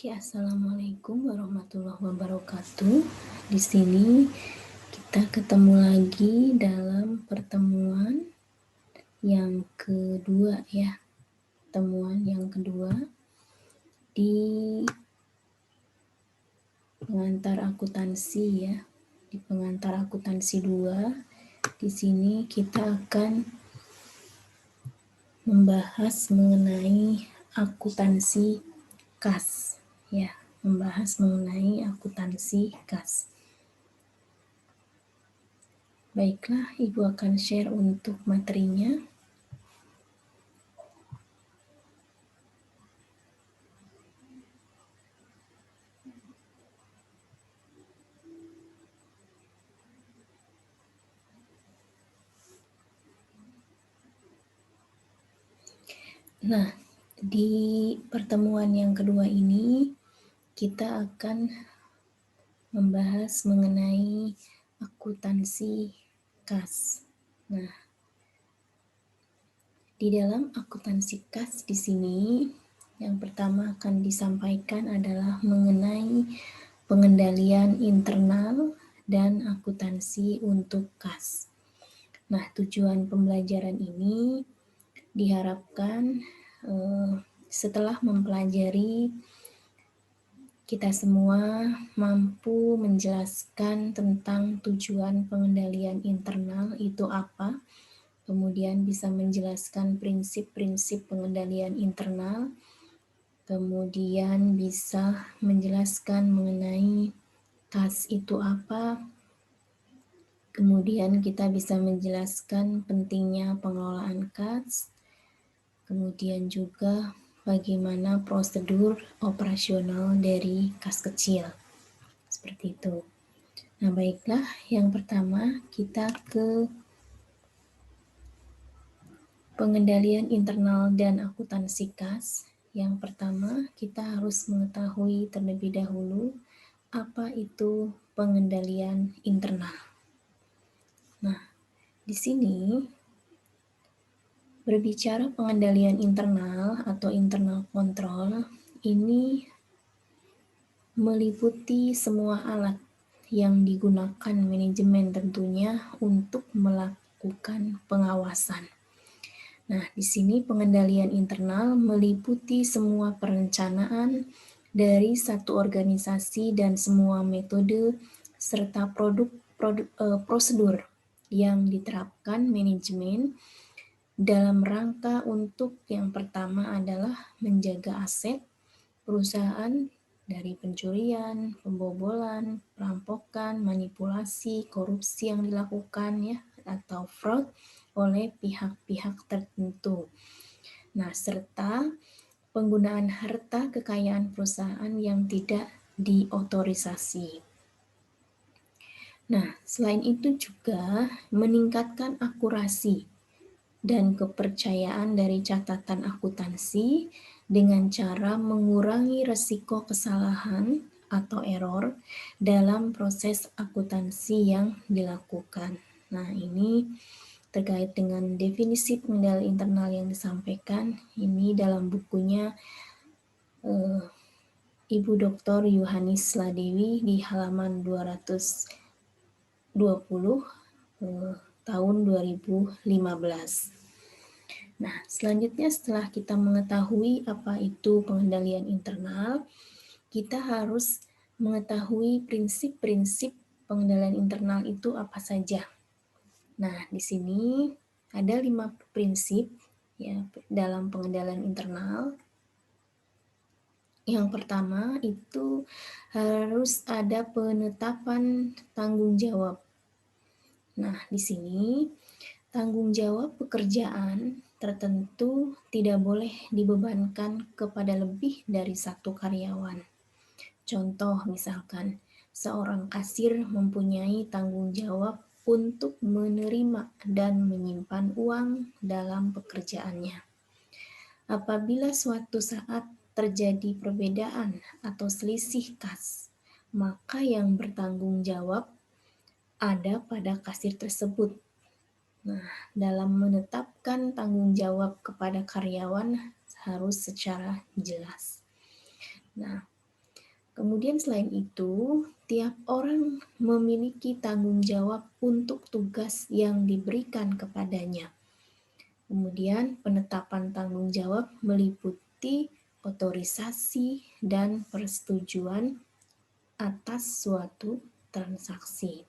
Oke, assalamualaikum warahmatullahi wabarakatuh. Di sini kita ketemu lagi dalam pertemuan yang kedua ya. Pertemuan yang kedua di pengantar akuntansi ya. Di pengantar akuntansi 2, di sini kita akan membahas mengenai akuntansi kas ya, membahas mengenai akuntansi kas. Baiklah, Ibu akan share untuk materinya. Nah, di pertemuan yang kedua ini kita akan membahas mengenai akuntansi kas. Nah, di dalam akuntansi kas di sini yang pertama akan disampaikan adalah mengenai pengendalian internal dan akuntansi untuk kas. Nah, tujuan pembelajaran ini diharapkan setelah mempelajari, kita semua mampu menjelaskan tentang tujuan pengendalian internal itu apa, kemudian bisa menjelaskan prinsip-prinsip pengendalian internal, kemudian bisa menjelaskan mengenai kas itu apa, kemudian kita bisa menjelaskan pentingnya pengelolaan kas, kemudian juga bagaimana prosedur operasional dari kas kecil. Seperti itu. Nah, baiklah, yang pertama kita ke pengendalian internal dan akuntansi kas. Yang pertama, kita harus mengetahui terlebih dahulu apa itu pengendalian internal. Nah, di sini berbicara pengendalian internal atau internal control ini meliputi semua alat yang digunakan manajemen tentunya untuk melakukan pengawasan. Nah, di sini pengendalian internal meliputi semua perencanaan dari satu organisasi dan semua metode serta prosedur yang diterapkan manajemen dalam rangka untuk yang pertama adalah menjaga aset perusahaan dari pencurian, pembobolan, perampokan, manipulasi, korupsi yang dilakukan ya atau fraud oleh pihak-pihak tertentu. Nah, serta penggunaan harta kekayaan perusahaan yang tidak diotorisasi. Nah, selain itu juga meningkatkan akurasi dan kepercayaan dari catatan akuntansi dengan cara mengurangi resiko kesalahan atau error dalam proses akuntansi yang dilakukan. Nah, ini terkait dengan definisi pengendalian internal yang disampaikan ini dalam bukunya Ibu Dr. Yohanis Ladewi di halaman 220 tahun 2015. Nah, selanjutnya setelah kita mengetahui apa itu pengendalian internal, kita harus mengetahui prinsip-prinsip pengendalian internal itu apa saja. Nah, di sini ada 5 prinsip ya dalam pengendalian internal. Yang pertama itu harus ada penetapan tanggung jawab. Nah, di sini tanggung jawab pekerjaan tertentu tidak boleh dibebankan kepada lebih dari satu karyawan. Contoh misalkan, seorang kasir mempunyai tanggung jawab untuk menerima dan menyimpan uang dalam pekerjaannya. Apabila suatu saat terjadi perbedaan atau selisih kas, maka yang bertanggung jawab ada pada kasir tersebut. Nah, dalam menetapkan tanggung jawab kepada karyawan harus secara jelas. Nah, Kemudian selain itu, tiap orang memiliki tanggung jawab untuk tugas yang diberikan kepadanya. Kemudian penetapan tanggung jawab meliputi otorisasi dan persetujuan atas suatu transaksi.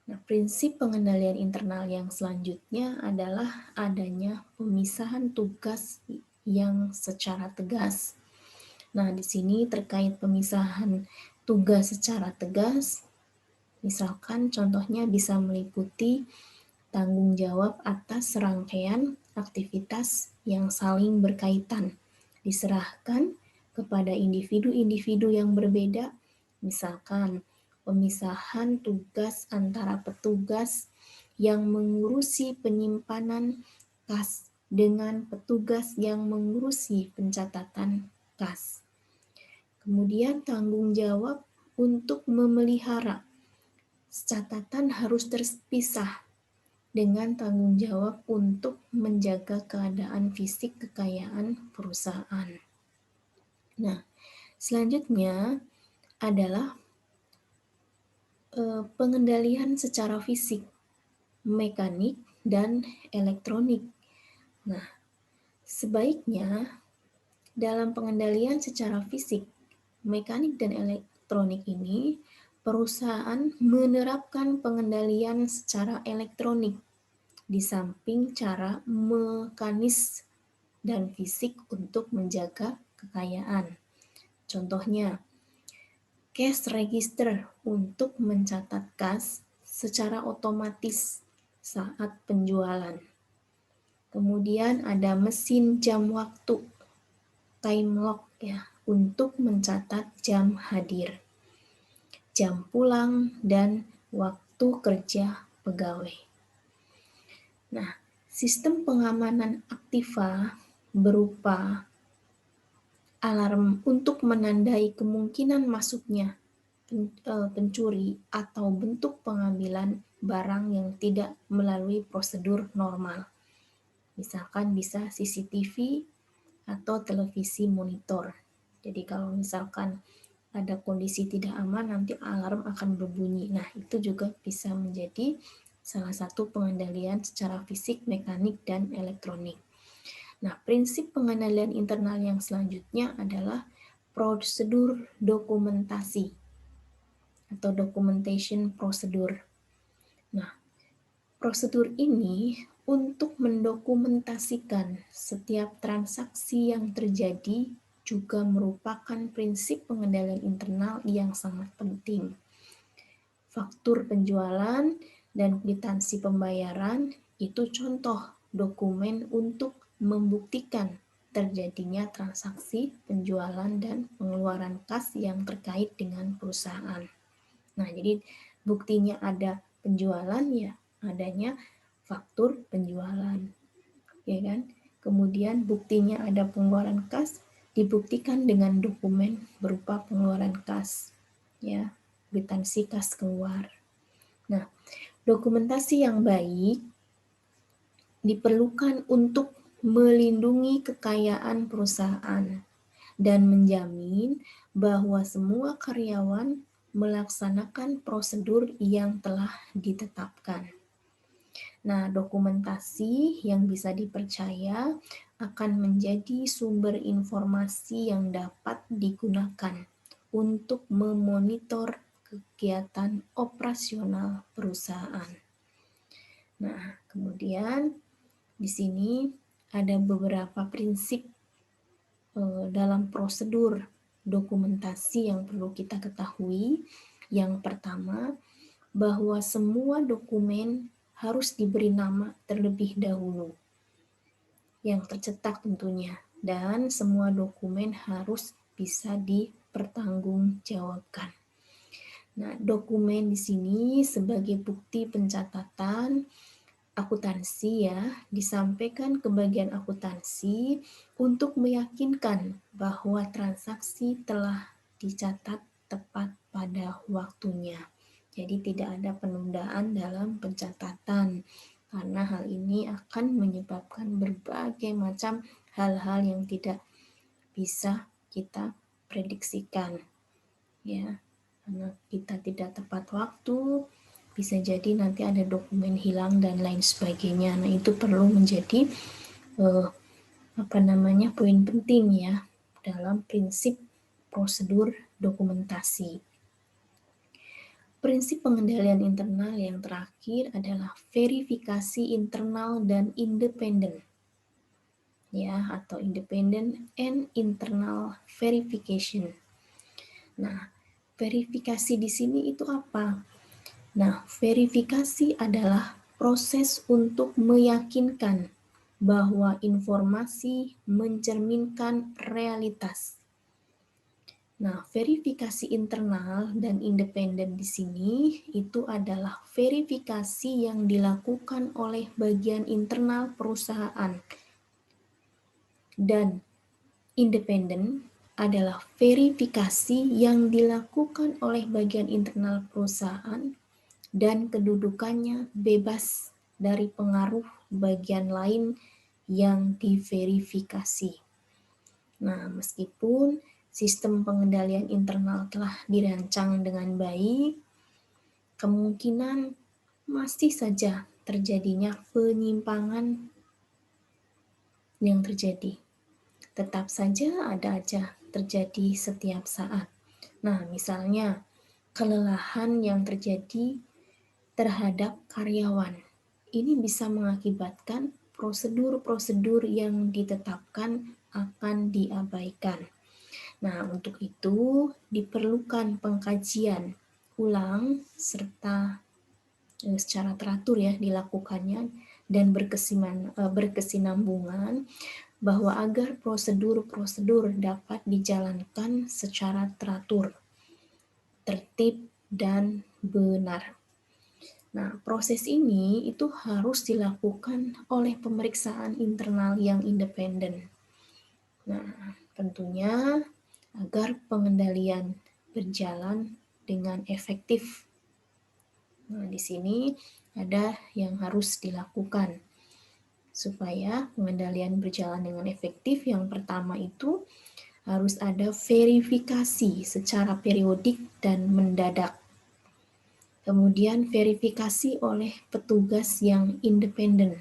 Nah, prinsip pengendalian internal yang selanjutnya adalah adanya pemisahan tugas yang secara tegas. Nah, di sini terkait pemisahan tugas secara tegas, misalkan contohnya bisa meliputi tanggung jawab atas serangkaian aktivitas yang saling berkaitan, diserahkan kepada individu-individu yang berbeda, misalkan pemisahan tugas antara petugas yang mengurusi penyimpanan kas dengan petugas yang mengurusi pencatatan kas. Kemudian tanggung jawab untuk memelihara catatan harus terpisah dengan tanggung jawab untuk menjaga keadaan fisik kekayaan perusahaan. Nah, selanjutnya adalah pengendalian secara fisik, mekanik, dan elektronik. Nah, sebaiknya dalam pengendalian secara fisik, mekanik, dan elektronik ini, perusahaan menerapkan pengendalian secara elektronik di samping cara mekanis dan fisik untuk menjaga kekayaan. Contohnya, cash register untuk mencatat kas secara otomatis saat penjualan. Kemudian ada mesin jam waktu, time lock ya, untuk mencatat jam hadir, jam pulang, dan waktu kerja pegawai. Nah, sistem pengamanan aktiva berupa alarm untuk menandai kemungkinan masuknya pencuri atau bentuk pengambilan barang yang tidak melalui prosedur normal. Misalkan bisa CCTV atau televisi monitor. Jadi kalau misalkan ada kondisi tidak aman, nanti alarm akan berbunyi. Nah, itu juga bisa menjadi salah satu pengendalian secara fisik, mekanik, dan elektronik. Nah, prinsip pengendalian internal yang selanjutnya adalah prosedur dokumentasi atau documentation procedure. Nah, prosedur ini untuk mendokumentasikan setiap transaksi yang terjadi juga merupakan prinsip pengendalian internal yang sangat penting. Faktur penjualan dan kwitansi pembayaran itu contoh dokumen untuk membuktikan terjadinya transaksi penjualan dan pengeluaran kas yang terkait dengan perusahaan. Nah, jadi buktinya ada penjualan ya adanya faktur penjualan, ya kan? Kemudian buktinya ada pengeluaran kas dibuktikan dengan dokumen berupa pengeluaran kas, ya, kwitansi kas keluar. Nah, dokumentasi yang baik diperlukan untuk melindungi kekayaan perusahaan dan menjamin bahwa semua karyawan melaksanakan prosedur yang telah ditetapkan. Nah, dokumentasi yang bisa dipercaya akan menjadi sumber informasi yang dapat digunakan untuk memonitor kegiatan operasional perusahaan. Nah, kemudian di sini ada beberapa prinsip dalam prosedur dokumentasi yang perlu kita ketahui. Yang pertama, bahwa semua dokumen harus diberi nama terlebih dahulu, yang tercetak tentunya, dan semua dokumen harus bisa dipertanggungjawabkan. Nah, dokumen di sini sebagai bukti pencatatan akuntansi ya, disampaikan ke bagian akuntansi untuk meyakinkan bahwa transaksi telah dicatat tepat pada waktunya. Jadi tidak ada penundaan dalam pencatatan, karena hal ini akan menyebabkan berbagai macam hal-hal yang tidak bisa kita prediksikan. ya, karena kita tidak tepat waktu, bisa jadi nanti ada dokumen hilang dan lain sebagainya. Nah, itu perlu menjadi poin penting ya dalam prinsip prosedur dokumentasi. Prinsip pengendalian internal yang terakhir adalah verifikasi internal dan independen, ya, atau independent and internal verification. Nah, verifikasi di sini itu apa? Nah, verifikasi adalah proses untuk meyakinkan bahwa informasi mencerminkan realitas. Nah, verifikasi internal dan independen di sini itu adalah verifikasi yang dilakukan oleh bagian internal perusahaan. Dan independen adalah verifikasi yang dilakukan oleh bagian internal perusahaan dan kedudukannya bebas dari pengaruh bagian lain yang diverifikasi. Nah, meskipun sistem pengendalian internal telah dirancang dengan baik, kemungkinan masih saja terjadinya penyimpangan yang terjadi. Tetap saja ada aja terjadi setiap saat. Nah, misalnya kelelahan yang terjadi terhadap karyawan. Ini bisa mengakibatkan prosedur-prosedur yang ditetapkan akan diabaikan. Nah, untuk itu diperlukan pengkajian ulang serta secara teratur ya dilakukannya dan berkesinambungan bahwa agar prosedur-prosedur dapat dijalankan secara teratur, tertib, dan benar. Nah, proses ini itu harus dilakukan oleh pemeriksaan internal yang independen. Nah, tentunya agar pengendalian berjalan dengan efektif. Nah, di sini ada yang harus dilakukan supaya pengendalian berjalan dengan efektif. Yang pertama itu harus ada verifikasi secara periodik dan mendadak. Kemudian verifikasi oleh petugas yang independen.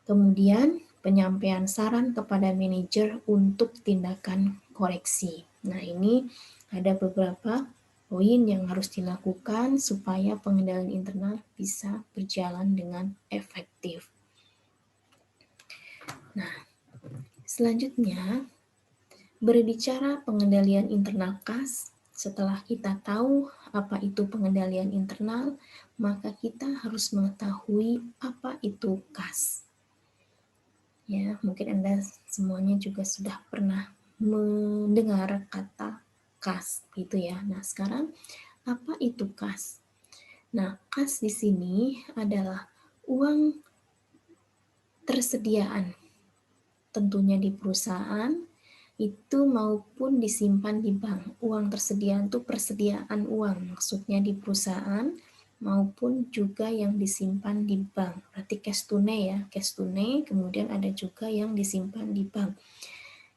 Kemudian penyampaian saran kepada manajer untuk tindakan koreksi. Nah, ini ada beberapa poin yang harus dilakukan supaya pengendalian internal bisa berjalan dengan efektif. Nah, selanjutnya berbicara pengendalian internal KAS. Setelah kita tahu apa itu pengendalian internal, maka kita harus mengetahui apa itu KAS. Ya, mungkin Anda semuanya juga sudah pernah mendengar kata KAS gitu ya. Nah, sekarang apa itu KAS? Nah, KAS di sini adalah uang tersediaan tentunya di perusahaan itu maupun disimpan di bank. Uang tersediaan itu persediaan uang, maksudnya di perusahaan maupun juga yang disimpan di bank. Berarti cash tunai ya, cash tunai, kemudian ada juga yang disimpan di bank.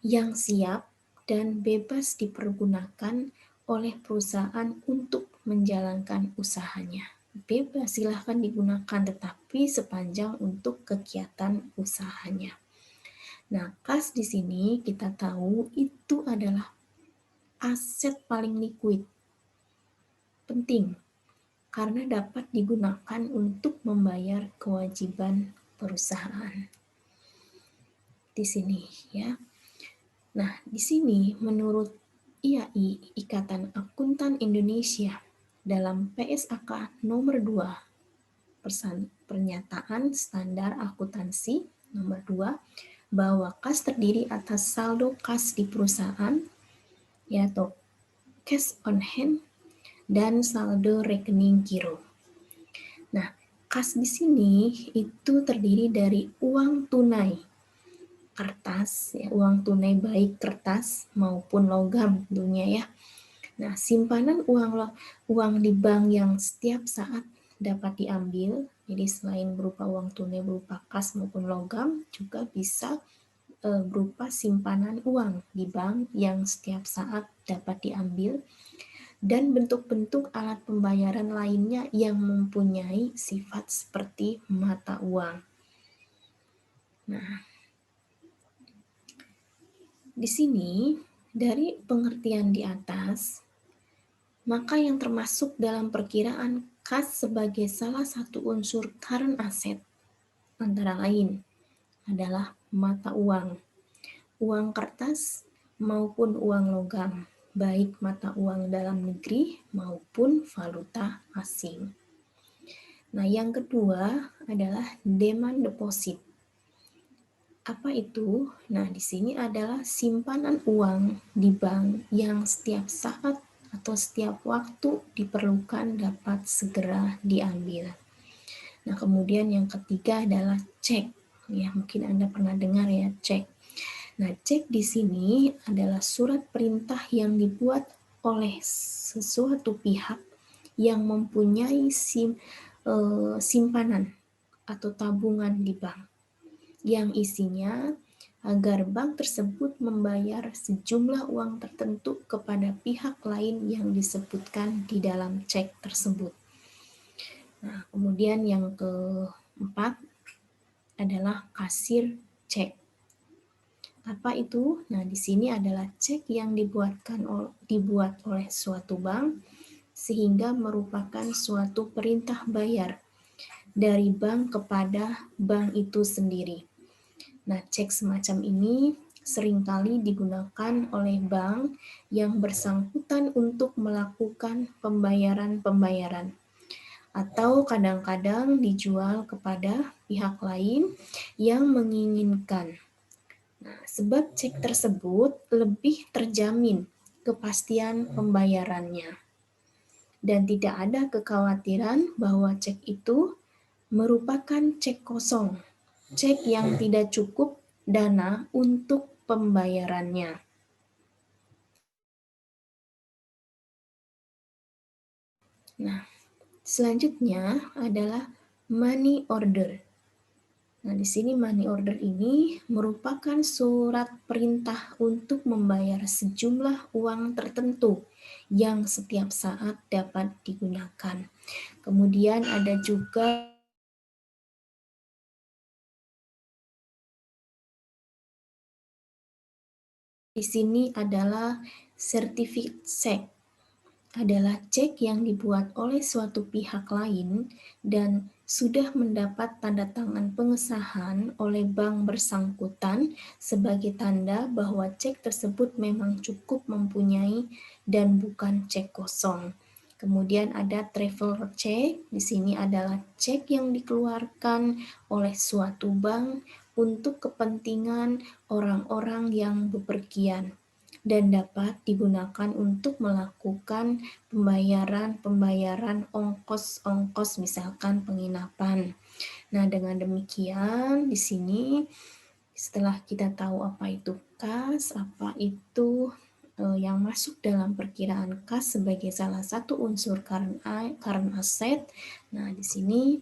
Yang siap dan bebas dipergunakan oleh perusahaan untuk menjalankan usahanya. Bebas silahkan digunakan, tetapi sepanjang untuk kegiatan usahanya. Nah, kas di sini kita tahu itu adalah aset paling liquid, penting, karena dapat digunakan untuk membayar kewajiban perusahaan. Di sini ya. Nah, di sini menurut IAI, Ikatan Akuntan Indonesia, dalam PSAK nomor 2, pernyataan standar akuntansi nomor 2, bahwa kas terdiri atas saldo kas di perusahaan, yaitu cash on hand, dan saldo rekening giro. Nah, kas di sini itu terdiri dari uang tunai, kertas, ya, uang tunai baik kertas maupun logam tentunya ya. Nah, simpanan uang di bank yang setiap saat dapat diambil, jadi selain berupa uang tunai berupa kas maupun logam, juga bisa berupa simpanan uang di bank yang setiap saat dapat diambil. dan bentuk-bentuk alat pembayaran lainnya yang mempunyai sifat seperti mata uang. Nah, di sini dari pengertian di atas, maka yang termasuk dalam perkiraan kas sebagai salah satu unsur current asset antara lain adalah mata uang, uang kertas maupun uang logam, baik mata uang dalam negeri maupun valuta asing. Nah, yang kedua adalah demand deposit. Apa itu? Nah, di sini adalah simpanan uang di bank yang setiap saat atau setiap waktu diperlukan dapat segera diambil. Nah, kemudian yang ketiga adalah cek. Ya, mungkin Anda pernah dengar ya, cek. Nah, cek di sini adalah surat perintah yang dibuat oleh sesuatu pihak yang mempunyai simpanan atau tabungan di bank yang isinya agar bank tersebut membayar sejumlah uang tertentu kepada pihak lain yang disebutkan di dalam cek tersebut. Nah, kemudian yang keempat adalah kasir cek. Apa itu? Nah, di sini adalah cek yang dibuat oleh suatu bank sehingga merupakan suatu perintah bayar dari bank kepada bank itu sendiri. Nah, cek semacam ini seringkali digunakan oleh bank yang bersangkutan untuk melakukan pembayaran-pembayaran atau kadang-kadang dijual kepada pihak lain yang menginginkan. Nah, sebab cek tersebut lebih terjamin kepastian pembayarannya dan tidak ada kekhawatiran bahwa cek itu merupakan cek kosong, cek yang tidak cukup dana untuk pembayarannya. Nah, selanjutnya adalah money order. Nah, di sini money order ini merupakan surat perintah untuk membayar sejumlah uang tertentu yang setiap saat dapat digunakan. Kemudian ada juga di sini adalah certificate check. Adalah cek yang dibuat oleh suatu pihak lain dan sudah mendapat tanda tangan pengesahan oleh bank bersangkutan sebagai tanda bahwa cek tersebut memang cukup mempunyai dan bukan cek kosong. Kemudian ada traveler check, di sini adalah cek yang dikeluarkan oleh suatu bank untuk kepentingan orang-orang yang bepergian dan dapat digunakan untuk melakukan pembayaran ongkos-ongkos misalkan penginapan. Nah, dengan demikian di sini setelah kita tahu apa itu kas, apa itu yang masuk dalam perkiraan kas sebagai salah satu unsur current asset. Nah, di sini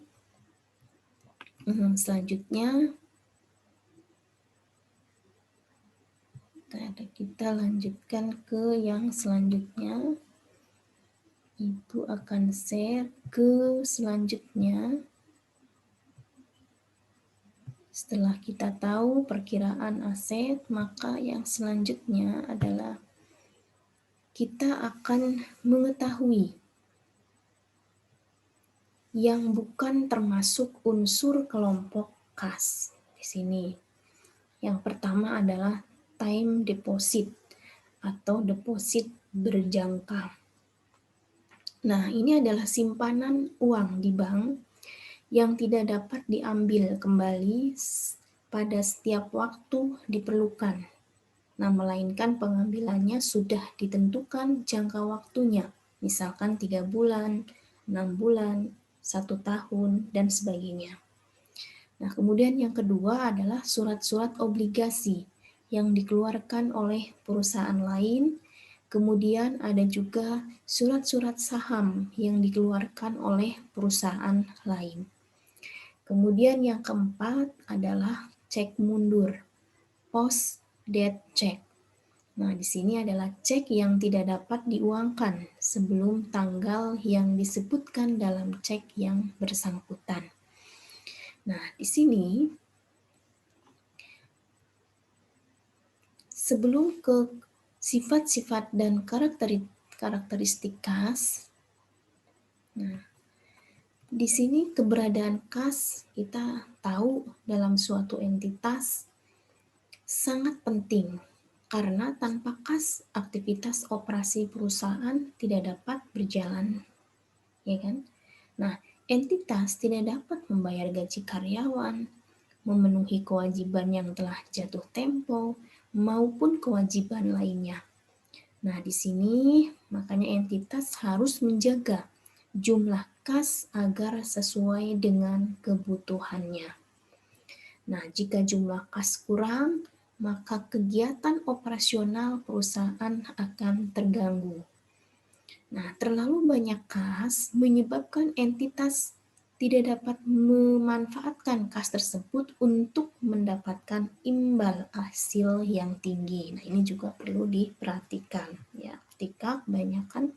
selanjutnya kita lanjutkan ke yang selanjutnya. Ibu akan share ke selanjutnya. Setelah kita tahu perkiraan aset, maka yang selanjutnya adalah kita akan mengetahui yang bukan termasuk unsur kelompok kas di sini. Yang pertama adalah time deposit atau deposit berjangka. Nah, ini adalah simpanan uang di bank yang tidak dapat diambil kembali pada setiap waktu diperlukan. Nah, melainkan pengambilannya sudah ditentukan jangka waktunya, misalkan 3 bulan, 6 bulan, 1 tahun, dan sebagainya. Nah, kemudian yang kedua adalah surat-surat obligasi yang dikeluarkan oleh perusahaan lain. Kemudian ada juga surat-surat saham yang dikeluarkan oleh perusahaan lain. Kemudian yang keempat adalah cek mundur, post date check. Nah, di sini adalah cek yang tidak dapat diuangkan sebelum tanggal yang disebutkan dalam cek yang bersangkutan. Nah, di sini sebelum ke sifat-sifat dan karakteristik kas, nah, di sini keberadaan kas kita tahu dalam suatu entitas sangat penting karena tanpa kas aktivitas operasi perusahaan tidak dapat berjalan, ya kan? Nah, entitas tidak dapat membayar gaji karyawan, memenuhi kewajiban yang telah jatuh tempo, maupun kewajiban lainnya. Nah, di sini makanya entitas harus menjaga jumlah kas agar sesuai dengan kebutuhannya. Nah, jika jumlah kas kurang, maka kegiatan operasional perusahaan akan terganggu. Nah, terlalu banyak kas menyebabkan entitas tidak dapat memanfaatkan kas tersebut untuk mendapatkan imbal hasil yang tinggi. Nah, ini juga perlu diperhatikan ya. Ketika kebanyakan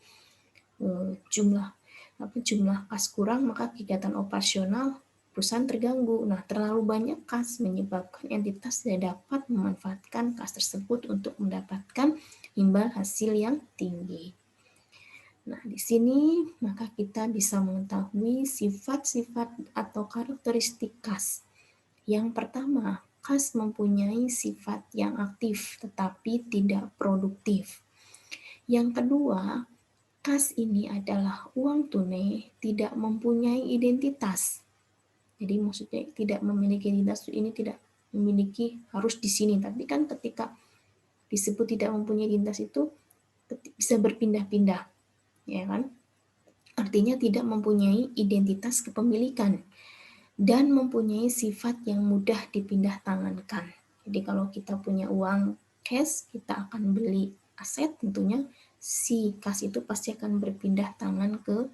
jumlah kas kurang, maka kegiatan operasional perusahaan terganggu. Nah, terlalu banyak kas menyebabkan entitas tidak dapat memanfaatkan kas tersebut untuk mendapatkan imbal hasil yang tinggi. Nah, di sini maka kita bisa mengetahui sifat-sifat atau karakteristik kas. Yang pertama, kas mempunyai sifat yang aktif tetapi tidak produktif. Yang kedua, kas ini adalah uang tunai tidak mempunyai identitas. Jadi maksudnya tidak memiliki identitas ini tidak memiliki harus di sini. Tapi kan ketika disebut tidak mempunyai identitas itu bisa berpindah-pindah, ya kan? Artinya tidak mempunyai identitas kepemilikan dan mempunyai sifat yang mudah dipindah tangankan. Jadi kalau kita punya uang cash, kita akan beli aset, tentunya si kas itu pasti akan berpindah tangan ke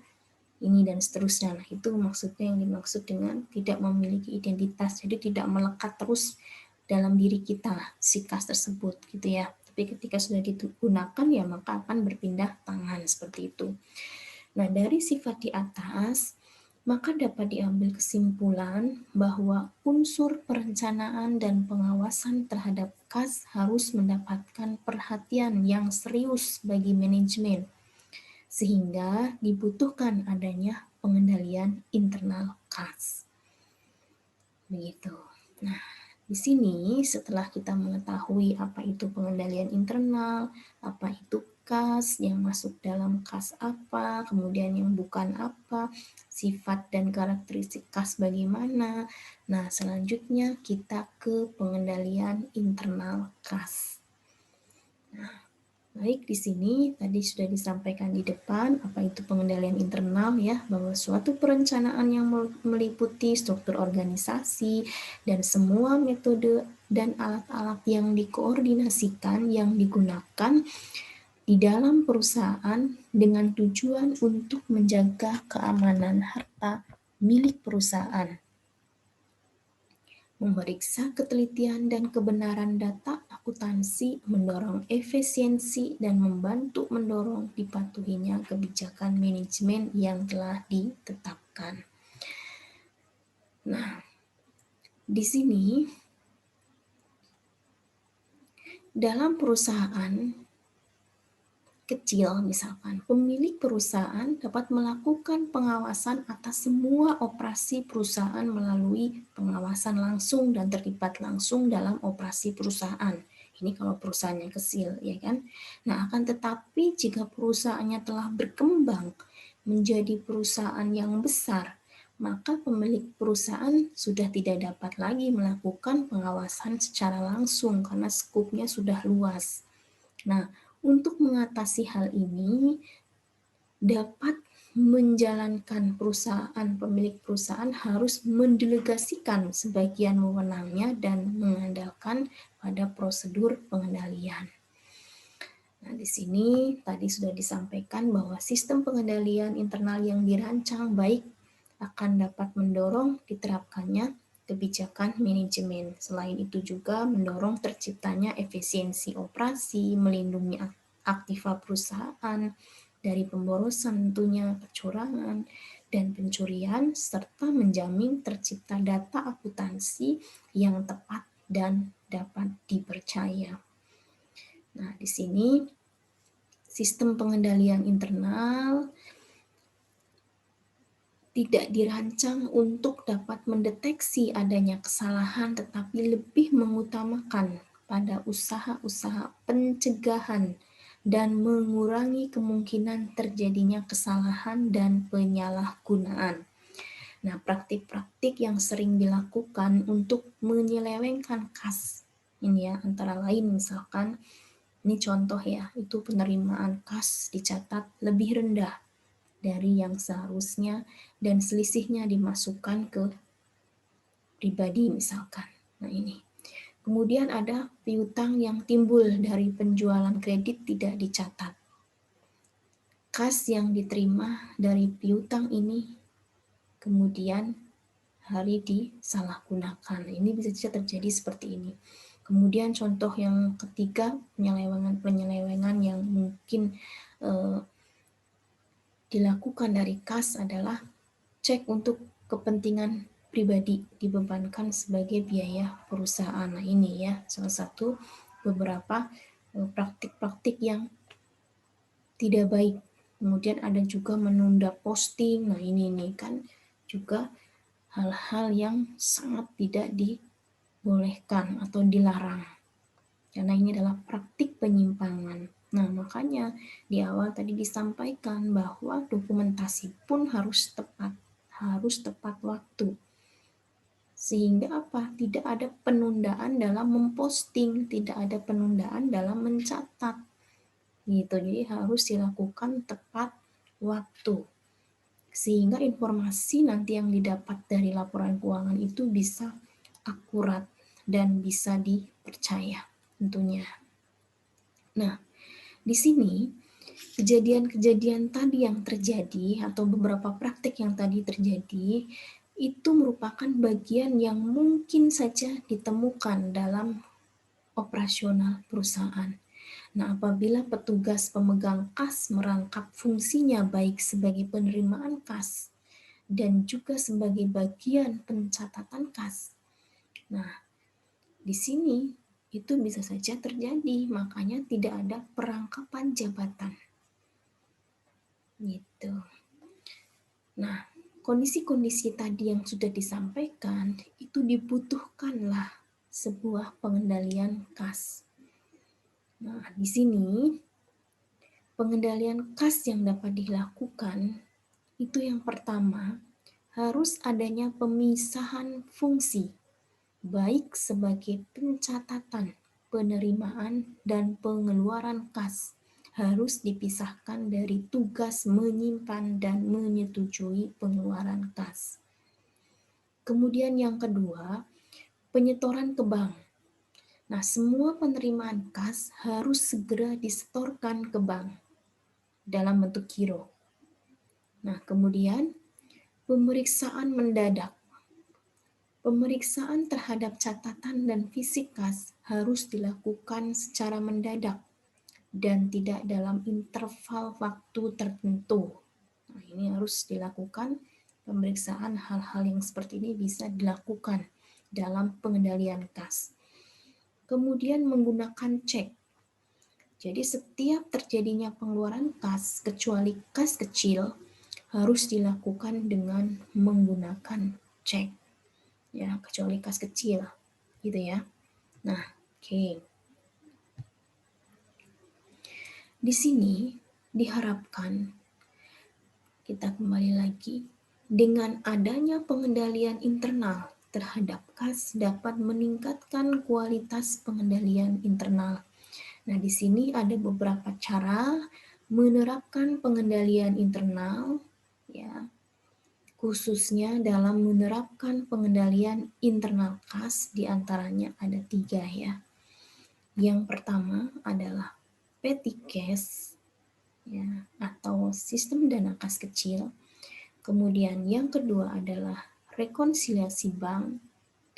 ini dan seterusnya. Nah, itu maksudnya yang dimaksud dengan tidak memiliki identitas. Jadi tidak melekat terus dalam diri kita si kas tersebut gitu ya. Tapi ketika sudah digunakan ya maka akan berpindah tangan seperti itu. Nah, dari sifat di atas, maka dapat diambil kesimpulan bahwa unsur perencanaan dan pengawasan terhadap kas harus mendapatkan perhatian yang serius bagi manajemen, sehingga dibutuhkan adanya pengendalian internal kas. Begitu. Nah, di sini setelah kita mengetahui apa itu pengendalian internal, apa itu kas, yang masuk dalam kas apa, kemudian yang bukan apa, sifat dan karakteristik kas bagaimana. Nah, selanjutnya kita ke pengendalian internal kas. Nah, baik, di sini tadi sudah disampaikan di depan apa itu pengendalian internal ya, bahwa suatu perencanaan yang meliputi struktur organisasi dan semua metode dan alat-alat yang dikoordinasikan yang digunakan di dalam perusahaan dengan tujuan untuk menjaga keamanan harta milik perusahaan, memeriksa ketelitian dan kebenaran data akuntansi, mendorong efisiensi, dan membantu mendorong dipatuhinya kebijakan manajemen yang telah ditetapkan. Nah, di sini dalam perusahaan kecil misalkan, pemilik perusahaan dapat melakukan pengawasan atas semua operasi perusahaan melalui pengawasan langsung dan terlibat langsung dalam operasi perusahaan. Ini kalau perusahaannya kecil, ya kan? Nah, akan tetapi jika perusahaannya telah berkembang menjadi perusahaan yang besar, maka pemilik perusahaan sudah tidak dapat lagi melakukan pengawasan secara langsung karena skupnya sudah luas. Nah, untuk mengatasi hal ini, dapat menjalankan pemilik perusahaan harus mendelegasikan sebagian wewenangnya dan mengandalkan pada prosedur pengendalian. Nah, di sini tadi sudah disampaikan bahwa sistem pengendalian internal yang dirancang baik akan dapat mendorong diterapkannya kebijakan manajemen. Selain itu juga mendorong terciptanya efisiensi operasi, melindungi aktiva perusahaan dari pemborosan tentunya, kecurangan, dan pencurian, serta menjamin tercipta data akuntansi yang tepat dan dapat dipercaya. Nah, di sini sistem pengendalian internal tidak dirancang untuk dapat mendeteksi adanya kesalahan, tetapi lebih mengutamakan pada usaha-usaha pencegahan dan mengurangi kemungkinan terjadinya kesalahan dan penyalahgunaan. Nah, praktik-praktik yang sering dilakukan untuk menyelewengkan kas ini ya, antara lain misalkan, ini contoh ya, itu penerimaan kas dicatat lebih rendah dari yang seharusnya dan selisihnya dimasukkan ke pribadi misalkan. Nah ini. Kemudian ada piutang yang timbul dari penjualan kredit tidak dicatat. Kas yang diterima dari piutang ini kemudian hari disalahgunakan. Ini bisa saja terjadi seperti ini. Kemudian contoh yang ketiga, penyelewengan yang mungkin dilakukan dari kas adalah cek untuk kepentingan pribadi dibebankan sebagai biaya perusahaan. Nah ini ya salah satu beberapa praktik-praktik yang tidak baik. Kemudian ada juga menunda posting. Nah ini nih kan juga hal-hal yang sangat tidak dibolehkan atau dilarang. Karena ini adalah praktik penyimpangan. Nah, makanya di awal tadi disampaikan bahwa dokumentasi pun harus tepat waktu. Sehingga apa? Tidak ada penundaan dalam memposting, tidak ada penundaan dalam mencatat. Gitu. Jadi harus dilakukan tepat waktu. Sehingga informasi nanti yang didapat dari laporan keuangan itu bisa akurat dan bisa dipercaya tentunya. Nah, di sini kejadian-kejadian tadi yang terjadi atau beberapa praktik yang tadi terjadi itu merupakan bagian yang mungkin saja ditemukan dalam operasional perusahaan. Nah, apabila petugas pemegang kas merangkap fungsinya baik sebagai penerimaan kas dan juga sebagai bagian pencatatan kas. Nah, di sini itu bisa saja terjadi, makanya tidak ada perangkapan jabatan. Gitu. Nah, kondisi-kondisi tadi yang sudah disampaikan itu dibutuhkanlah sebuah pengendalian kas. Nah, di sini pengendalian kas yang dapat dilakukan itu yang pertama harus adanya pemisahan fungsi baik sebagai pencatatan, penerimaan, dan pengeluaran kas harus dipisahkan dari tugas menyimpan dan menyetujui pengeluaran kas. Kemudian yang kedua, penyetoran ke bank. Nah, semua penerimaan kas harus segera disetorkan ke bank dalam bentuk giro. Nah, kemudian pemeriksaan mendadak. Pemeriksaan terhadap catatan dan fisik kas harus dilakukan secara mendadak dan tidak dalam interval waktu tertentu. Nah, ini harus dilakukan pemeriksaan hal-hal yang seperti ini bisa dilakukan dalam pengendalian kas. Kemudian menggunakan cek. Jadi setiap terjadinya pengeluaran kas, kecuali kas kecil, harus dilakukan dengan menggunakan cek. Ya, kecuali kas kecil, gitu ya. Nah, oke. Di sini diharapkan kita kembali lagi dengan adanya pengendalian internal terhadap kas dapat meningkatkan kualitas pengendalian internal. Nah, di sini ada beberapa cara menerapkan pengendalian internal, ya, khususnya dalam menerapkan pengendalian internal kas, diantaranya ada 3 ya. Yang pertama adalah petty cash, ya, atau sistem dana kas kecil. Kemudian yang kedua adalah rekonsiliasi bank.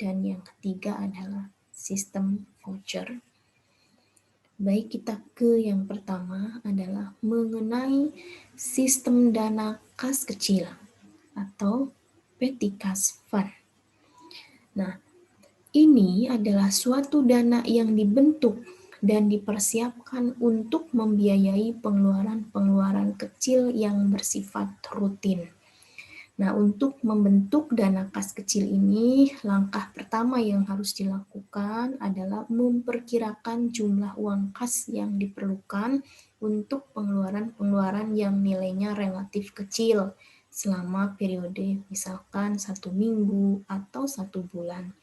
dan yang ketiga adalah sistem voucher. Baik, kita ke yang pertama adalah mengenai sistem dana kas kecil atau petty cash fund. Nah, ini adalah suatu dana yang dibentuk dan dipersiapkan untuk membiayai pengeluaran-pengeluaran kecil yang bersifat rutin. Nah, untuk membentuk dana kas kecil ini, langkah pertama yang harus dilakukan adalah memperkirakan jumlah uang kas yang diperlukan untuk pengeluaran-pengeluaran yang nilainya relatif kecil selama periode misalkan 1 minggu atau 1 bulan.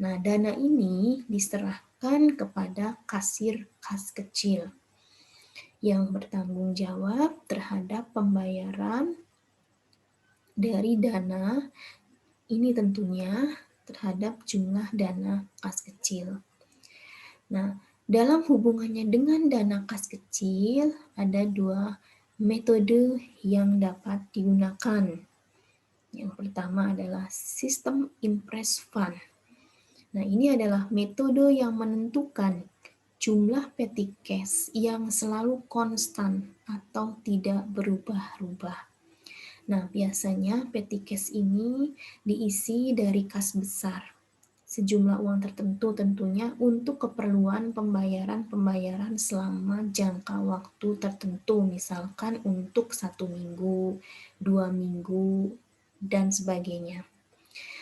Nah, dana ini diserahkan kepada kasir kas kecil yang bertanggung jawab terhadap pembayaran dari dana ini tentunya terhadap jumlah dana kas kecil. Nah, dalam hubungannya dengan dana kas kecil, ada 2 metode yang dapat digunakan. Yang pertama adalah sistem impress fund. Nah, ini adalah metode yang menentukan jumlah petty cash yang selalu konstan atau tidak berubah-ubah. Nah, biasanya petty cash ini diisi dari kas besar, sejumlah uang tertentu tentunya untuk keperluan pembayaran-pembayaran selama jangka waktu tertentu, misalkan untuk 1 minggu, 2 minggu, dan sebagainya.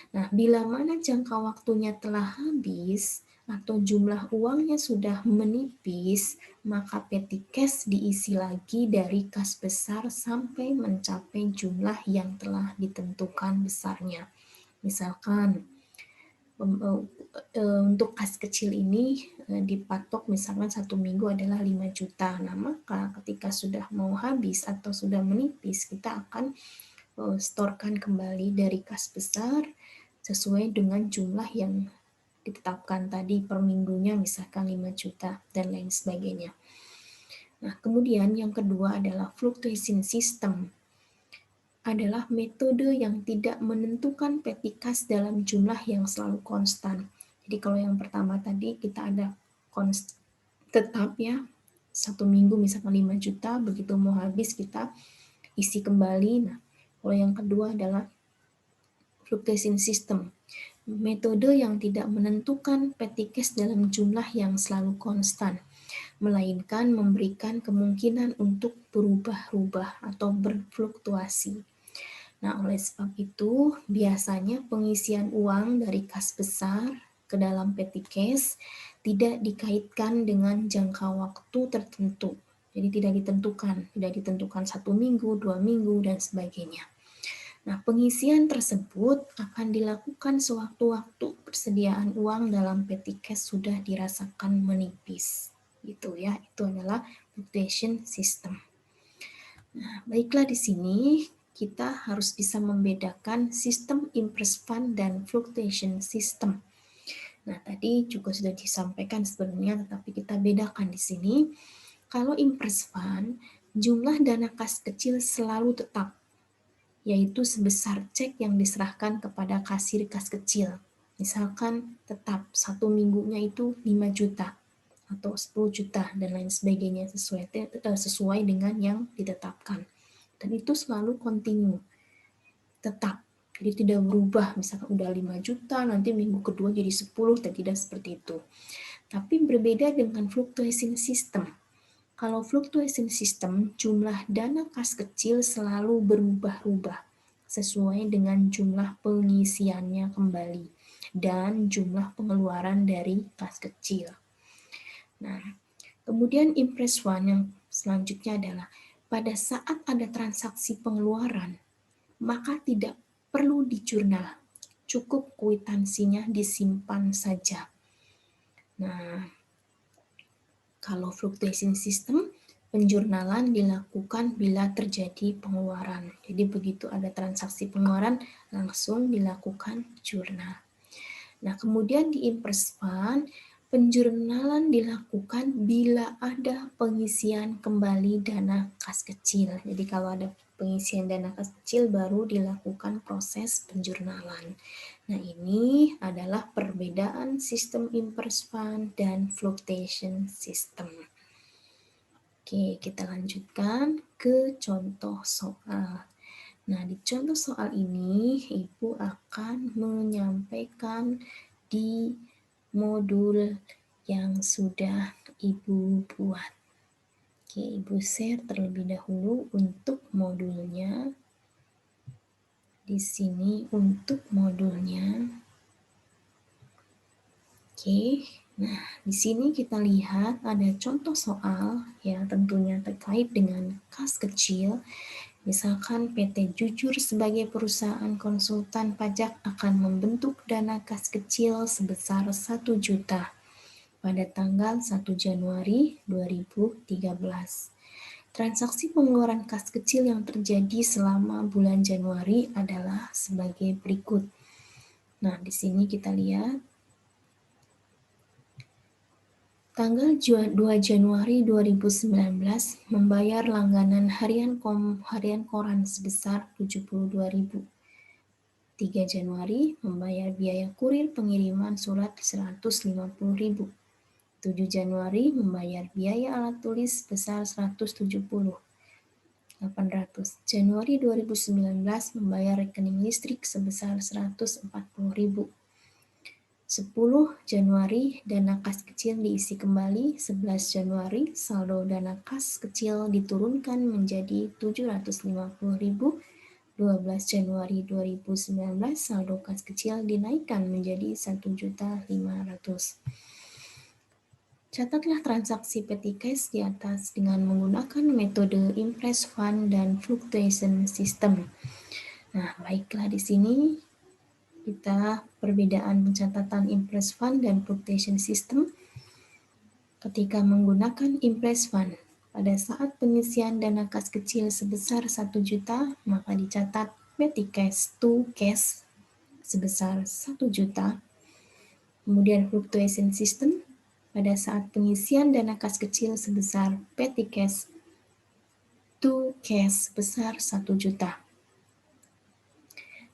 Nah, bila mana jangka waktunya telah habis atau jumlah uangnya sudah menipis, maka petty cash diisi lagi dari kas besar sampai mencapai jumlah yang telah ditentukan besarnya. Misalkan untuk kas kecil ini dipatok misalkan 1 minggu adalah 5 juta. Nah, maka ketika sudah mau habis atau sudah menipis, kita akan setorkan kembali dari kas besar sesuai dengan jumlah yang ditetapkan tadi per minggunya, misalkan 5 juta dan lain sebagainya. Nah, kemudian yang kedua adalah fluctuation system. Adalah metode yang tidak menentukan petty cash dalam jumlah yang selalu konstan. Jadi kalau yang pertama tadi kita ada tetap ya, 1 minggu misalkan 5 juta, begitu mau habis kita isi kembali. Nah, kalau yang kedua adalah fluctuation system. Metode yang tidak menentukan petty cash dalam jumlah yang selalu konstan, melainkan memberikan kemungkinan untuk berubah-ubah atau berfluktuasi. Nah, oleh sebab itu, biasanya pengisian uang dari kas besar ke dalam petty cash tidak dikaitkan dengan jangka waktu tertentu. Jadi tidak ditentukan 1 minggu, 2 minggu, dan sebagainya. Nah, pengisian tersebut akan dilakukan sewaktu-waktu persediaan uang dalam petty cash sudah dirasakan menipis. Gitu ya, itu adalah fluctuation system. Nah, baiklah di sini kita harus bisa membedakan sistem impress fund dan fluctuation system. Nah, tadi juga sudah disampaikan sebenarnya, tetapi kita bedakan di sini. Kalau impress fund, jumlah dana kas kecil selalu tetap, yaitu sebesar cek yang diserahkan kepada kasir kas kecil. Misalkan tetap 1 minggunya itu 5 juta atau 10 juta dan lain sebagainya sesuai dengan yang ditetapkan. Dan itu selalu kontinu, tetap. Jadi tidak berubah, misalkan udah 5 juta, nanti minggu kedua jadi 10, dan tidak seperti itu. Tapi berbeda dengan fluctuation system. Kalau fluctuation system, jumlah dana kas kecil selalu berubah-ubah sesuai dengan jumlah pengisiannya kembali dan jumlah pengeluaran dari kas kecil. Nah, kemudian impress one yang selanjutnya adalah pada saat ada transaksi pengeluaran, maka tidak perlu dijurnal, cukup kwitansinya disimpan saja. Nah, kalau fluctuation system, penjurnalan dilakukan bila terjadi pengeluaran. Jadi begitu ada transaksi pengeluaran, langsung dilakukan jurnal. Nah, kemudian di impress fund, penjurnalan dilakukan bila ada pengisian kembali dana kas kecil. Jadi kalau ada pengisian dana kas kecil baru dilakukan proses penjurnalan. Nah, ini adalah perbedaan sistem impress fund dan fluctuation system. Oke, kita lanjutkan ke contoh soal. Nah, di contoh soal ini, Ibu akan menyampaikan di modul yang sudah Ibu buat. Oke, Ibu share terlebih dahulu untuk modulnya. Di sini untuk modulnya. Oke, nah di sini kita lihat ada contoh soal yang tentunya terkait dengan kas kecil. Misalkan PT Jujur sebagai perusahaan konsultan pajak akan membentuk dana kas kecil sebesar 1 juta pada tanggal 1 Januari 2013. Transaksi pengeluaran kas kecil yang terjadi selama bulan Januari adalah sebagai berikut. Nah, di sini kita lihat tanggal 2 Januari 2019 membayar langganan harian koran sebesar 72.000. 3 Januari membayar biaya kurir pengiriman surat 150.000. 7 Januari membayar biaya alat tulis sebesar 170. 800. Januari 2019 membayar rekening listrik sebesar 140.000. 10 Januari dana kas kecil diisi kembali. 11 Januari saldo dana kas kecil diturunkan menjadi 750.000. 12 Januari 2019 saldo kas kecil dinaikkan menjadi 1.500.000. Catatlah transaksi petty cash di atas dengan menggunakan metode impress fund dan fluctuation system. Nah, baiklah di sini kita perbedaan pencatatan impress fund dan fluctuation system. Ketika menggunakan impress fund, pada saat pengisian dana kas kecil sebesar 1 juta, maka dicatat petty cash to cash sebesar 1 juta. Kemudian fluctuation system, pada saat pengisian dana kas kecil sebesar petty cash to cash sebesar 1 juta.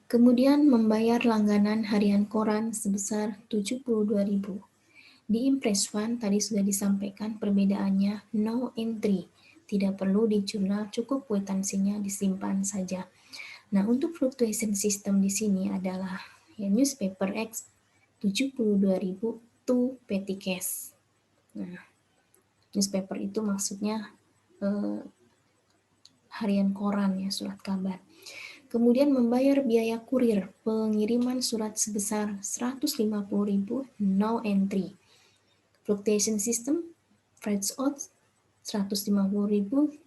Kemudian membayar langganan harian koran sebesar 72.000. Di impress fund tadi sudah disampaikan perbedaannya no entry. Tidak perlu di jurnal, cukup kwitansinya disimpan saja. Nah, untuk fluctuation system di sini adalah ya, newspaper X 72.000 to petty cash. Nah, newspaper itu maksudnya harian koran ya, surat kabar. Kemudian membayar biaya kurir pengiriman surat sebesar 150.000 no entry. Fluctuation system freight out 150.000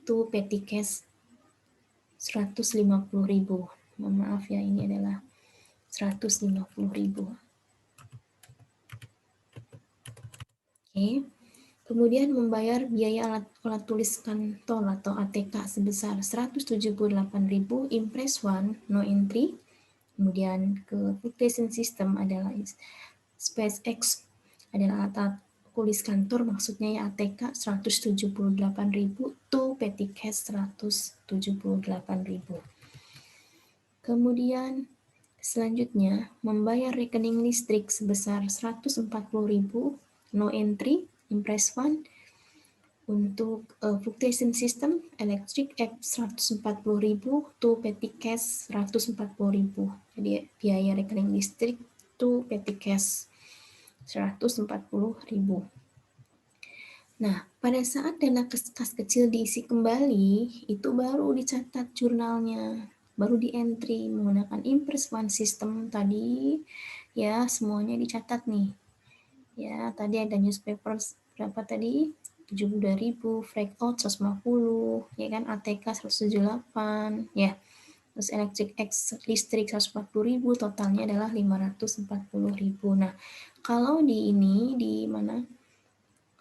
to petty cash 150.000. Mohon maaf ya, ini adalah 150.000. Oke. Kemudian membayar biaya alat tulis kantor atau ATK sebesar 178.000 impress one no entry. Kemudian ke fluctuation system adalah SpaceX adalah alat tulis kantor, maksudnya ya ATK 178.000 to petty cash 178.000. Kemudian selanjutnya membayar rekening listrik sebesar 140.000 no entry impress fund. Untuk fluctuation system electric F 140.000 to petty cash 140.000. Jadi biaya rekening listrik to petty cash 140.000. Nah, pada saat dana kas kecil diisi kembali, itu baru dicatat jurnalnya, baru di entry menggunakan impress fund system tadi, ya semuanya dicatat nih. Ya, tadi ada newspaper berapa tadi? 72.000, freight out 150, ya kan, ATK 178, ya. Terus electric X listrik 140.000, totalnya adalah 540.000. Nah, kalau di ini di mana?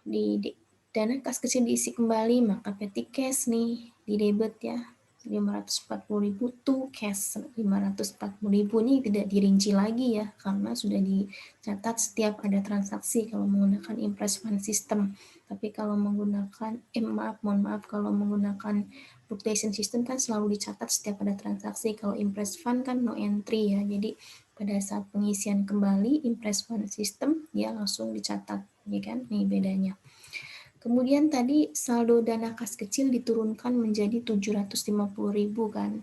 Di dana kas kecil diisi kembali, maka petty cash nih di debit ya. 540.000 to cash 540.000 ini tidak dirinci lagi ya, karena sudah dicatat setiap ada transaksi kalau menggunakan impress fund system. Tapi kalau menggunakan, mohon maaf, kalau menggunakan fluctuation system kan selalu dicatat setiap ada transaksi. Kalau impress fund kan no entry ya. Jadi pada saat pengisian kembali impress fund system dia langsung dicatat, ya kan? Ini bedanya. Kemudian tadi saldo dana kas kecil diturunkan menjadi 750.000 kan.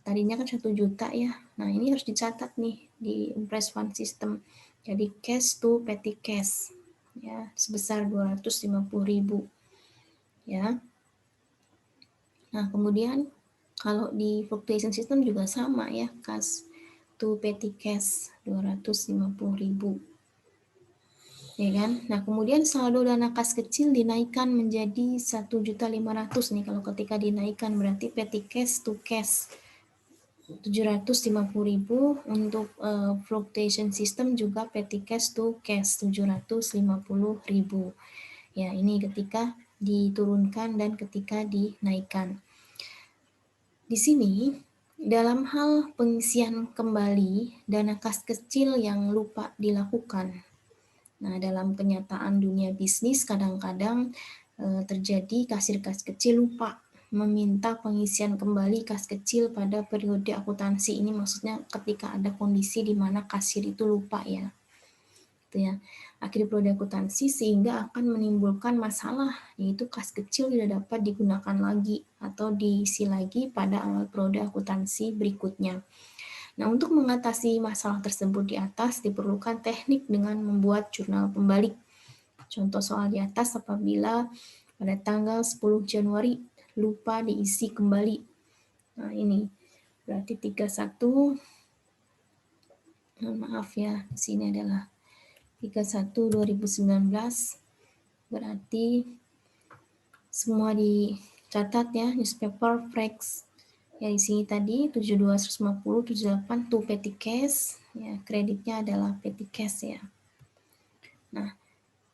Tadinya kan 1 juta ya. Nah, ini harus dicatat nih di impress fund system. Jadi cash to petty cash ya sebesar 250.000 ya. Nah, kemudian kalau di fluctuation system juga sama ya, cash to petty cash 250.000 ya kan. Nah, kemudian saldo dana kas kecil dinaikkan menjadi 1.500.000 nih. Kalau ketika dinaikkan berarti petty cash to cash 750.000 untuk fluctuation system juga petty cash to cash 750.000. Ya, ini ketika diturunkan dan ketika dinaikkan. Di sini dalam hal pengisian kembali dana kas kecil yang lupa dilakukan. Nah, dalam kenyataan dunia bisnis kadang-kadang terjadi kasir kas kecil lupa meminta pengisian kembali kas kecil pada periode akuntansi. Ini maksudnya ketika ada kondisi di mana kasir itu lupa ya. Gitu ya. Akhir periode akuntansi sehingga akan menimbulkan masalah, yaitu kas kecil tidak dapat digunakan lagi atau diisi lagi pada awal periode akuntansi berikutnya. Nah, untuk mengatasi masalah tersebut di atas diperlukan teknik dengan membuat jurnal pembalik. Contoh soal di atas apabila pada tanggal 10 Januari lupa diisi kembali. Nah, ini berarti 31, maaf ya, di sini adalah 31/2019, berarti semua dicatat ya, newspaper, fax. Ya, di sini tadi 72, 150, 78 to petty cash, ya, kreditnya adalah petty cash ya. Nah,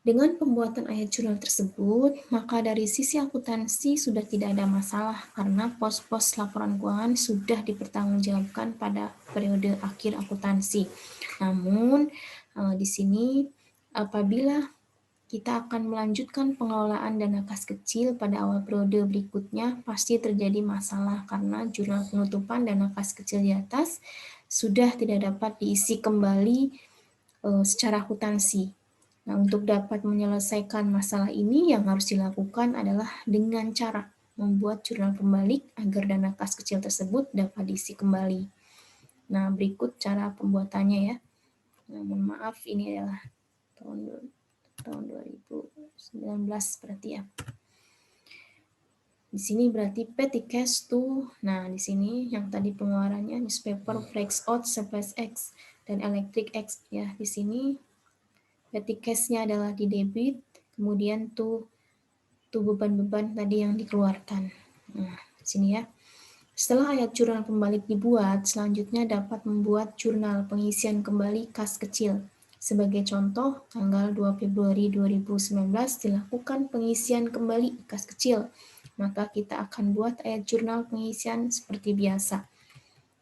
dengan pembuatan ayat jurnal tersebut, maka dari sisi akuntansi sudah tidak ada masalah karena pos-pos laporan keuangan sudah dipertanggungjawabkan pada periode akhir akuntansi. Namun, di sini apabila kita akan melanjutkan pengelolaan dana kas kecil pada awal periode berikutnya, pasti terjadi masalah karena jurnal penutupan dana kas kecil di atas sudah tidak dapat diisi kembali secara akuntansi. Nah, untuk dapat menyelesaikan masalah ini yang harus dilakukan adalah dengan cara membuat jurnal pembalik agar dana kas kecil tersebut dapat diisi kembali. Nah, berikut cara pembuatannya ya. Nah, mohon maaf, ini adalah tahun 2019 berarti ya. Di sini berarti petty cash to, nah di sini yang tadi pengeluarannya newspaper, flex out, surplus X, dan electric X ya. Di sini petty cash-nya adalah di debit, kemudian to beban-beban tadi yang dikeluarkan. Nah, di sini ya. Setelah ayat jurnal pembalik dibuat, selanjutnya dapat membuat jurnal pengisian kembali kas kecil. Sebagai contoh, tanggal 2 Februari 2019 dilakukan pengisian kembali kas kecil. Maka kita akan buat ayat jurnal pengisian seperti biasa.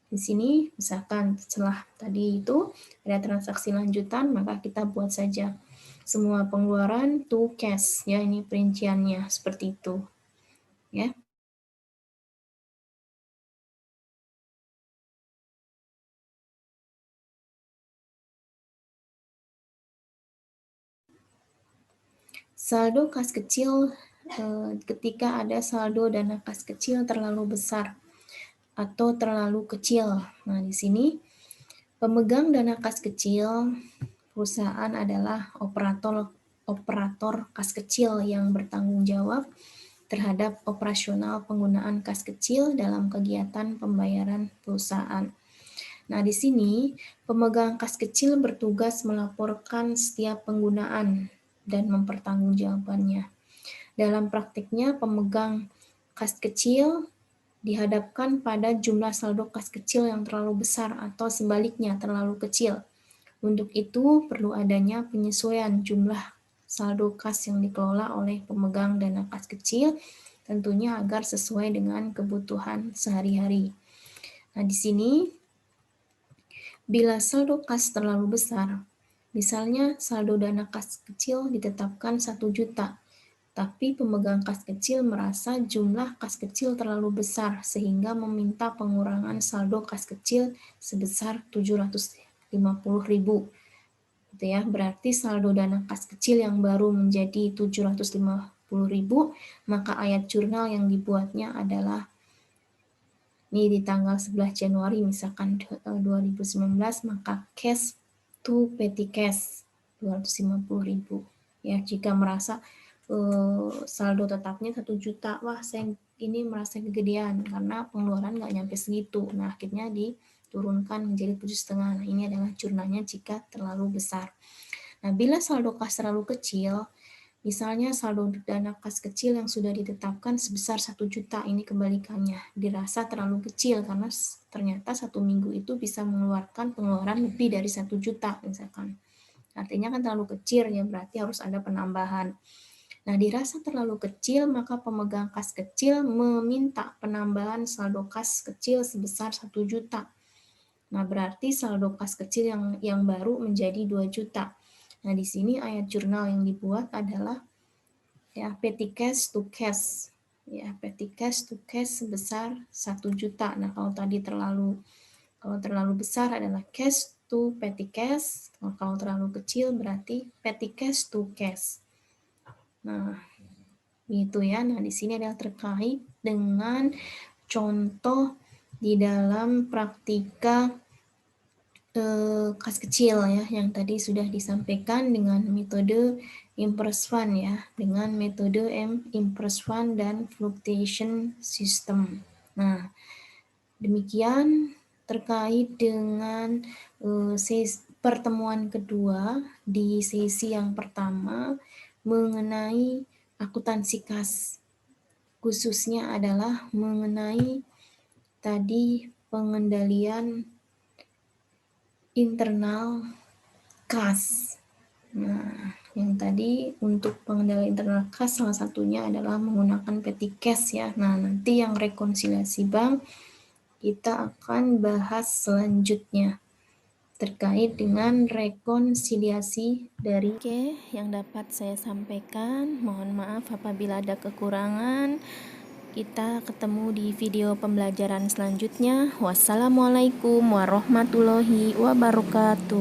Di sini, misalkan setelah tadi itu ada transaksi lanjutan, maka kita buat saja semua pengeluaran to cash. Ya, ini perinciannya seperti itu. Ya. Saldo kas kecil ketika ada saldo dana kas kecil terlalu besar atau terlalu kecil. Nah, di sini pemegang dana kas kecil perusahaan adalah operator kas kecil yang bertanggung jawab terhadap operasional penggunaan kas kecil dalam kegiatan pembayaran perusahaan. Nah, di sini pemegang kas kecil bertugas melaporkan setiap penggunaan dan mempertanggungjawabkannya. Dalam praktiknya, pemegang kas kecil dihadapkan pada jumlah saldo kas kecil yang terlalu besar atau sebaliknya terlalu kecil. Untuk itu, perlu adanya penyesuaian jumlah saldo kas yang dikelola oleh pemegang dana kas kecil, tentunya agar sesuai dengan kebutuhan sehari-hari. Nah, di sini, bila saldo kas terlalu besar, misalnya saldo dana kas kecil ditetapkan 1 juta, Tapi pemegang kas kecil merasa jumlah kas kecil terlalu besar sehingga meminta pengurangan saldo kas kecil sebesar 750.000. Gitu ya. Berarti saldo dana kas kecil yang baru menjadi 750.000, maka ayat jurnal yang dibuatnya adalah ini di tanggal 11 Januari misalkan 2019, maka cash to petty cash 250.000. Ya, jika merasa saldo tetapnya 1 juta, wah saya ini merasa kegedean karena pengeluaran nggak nyampe segitu. Nah, akhirnya diturunkan menjadi 7,5. Nah, ini adalah jurnalnya jika terlalu besar. Nah, bila saldo kas terlalu kecil, misalnya saldo dana kas kecil yang sudah ditetapkan sebesar 1 juta, ini kebalikannya, dirasa terlalu kecil karena ternyata 1 minggu itu bisa mengeluarkan pengeluaran lebih dari 1 juta misalkan. Artinya kan terlalu kecil ya, berarti harus ada penambahan. Nah, dirasa terlalu kecil, maka pemegang kas kecil meminta penambahan saldo kas kecil sebesar 1 juta. Nah, berarti saldo kas kecil yang baru menjadi 2 juta. Nah, di sini ayat jurnal yang dibuat adalah ya petty cash to cash. Ya, petty cash to cash sebesar 1 juta. Nah, kalau terlalu besar adalah cash to petty cash. Kalau terlalu kecil berarti petty cash to cash. Nah, gitu ya. Nah, di sini adalah terkait dengan contoh di dalam praktika kas kecil ya, yang tadi sudah disampaikan dengan metode Impress Fund ya, dengan metode Impress Fund dan Fluctuation System. Nah, demikian terkait dengan pertemuan kedua di sesi yang pertama mengenai akuntansi kas, khususnya adalah mengenai tadi pengendalian internal kas. Nah, yang tadi untuk pengendalian internal kas salah satunya adalah menggunakan petty cash ya. Nah, nanti yang rekonsiliasi bank kita akan bahas selanjutnya terkait dengan rekonsiliasi dari. Oke, yang dapat saya sampaikan, mohon maaf apabila ada kekurangan. Kita ketemu di video pembelajaran selanjutnya. Wassalamualaikum warahmatullahi wabarakatuh.